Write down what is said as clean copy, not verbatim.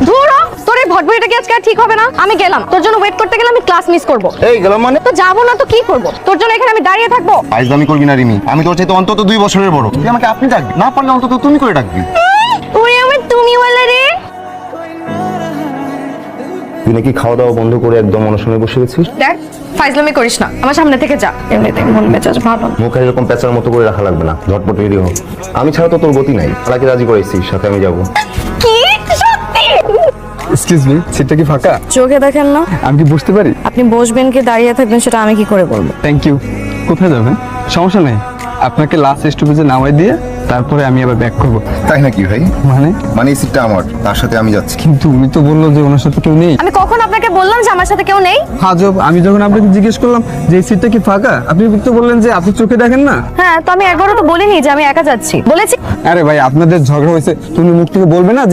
ধুর, তোর এই ভটভটিটা কি আজকে আর ঠিক হবে না? আমি গেলাম, তোর জন্য ওয়েট করতে গেলে আমি ক্লাস মিস করব। এই গেলাম মানে? তো যাবো না তো কি করব? তোর জন্য এখানে আমি দাঁড়িয়ে থাকবো? ফাইজলামি করবি না রিমি, আমি তোর চাইতে অন্তত 2 বছরের বড়। তুই আমাকে আপনি ডাকবি, না পারলে অন্তত তুমি করে ডাকবি। ওরে আমার তুমি বলে রে। তুই নাকি খাওয়া দাওয়া বন্ধ করে একদম অনশনে বসে গেছিস? দেখ, ফাইজলামি করিস না, আমার সামনে থেকে যা। এমনিতে মন মেজাজ ভালো না। মুখে এরকম পেঁচার মতো করে রাখা লাগবে না, ঝটপট রেডি হোক। আমি ছাড়া তো তোর গতি নাই। তাকে রাজি করাইছিস, সাথে আমি যাবো। কি সত্যি? এক্সকিউজ মি, সিটটা কি ফাঁকা? চোখে দেখেন না? আমি কি বসতে পারি? আপনি বসবেন কি দাঁড়িয়ে থাকবেন সেটা আমি কি করে বলবো? Thank you. কোথায় যাবেন? সমস্যা নেই, আপনাকে লাস্ট স্টপেজে নামাই দিয়ে তারপরে আমি আবার ব্যাক করবো। তাই নাকি ভাই? মানে এই সিটটা আমার, তার সাথে আমি যাচ্ছি। কিন্তু উনি তো বললো যে ওনার সাথে কেউ নেই। আমি কখন আপনাকে বললাম যে আমার সাথে কেউ নেই? হাজব, আমি যখন আপনাকে জিজ্ঞেস করলাম যে এই সিটটা কি ফাঁকা, আপনি তো বললেন যে আপনি চোখে দেখেন না। হ্যাঁ, তো আমি একবারও তো বলিনি যে আমি একা যাচ্ছি, বলেছি? আরে ভাই, আপনাদের ঝগড়া হয়েছে, তুমি মুখ থেকে বলবে না যে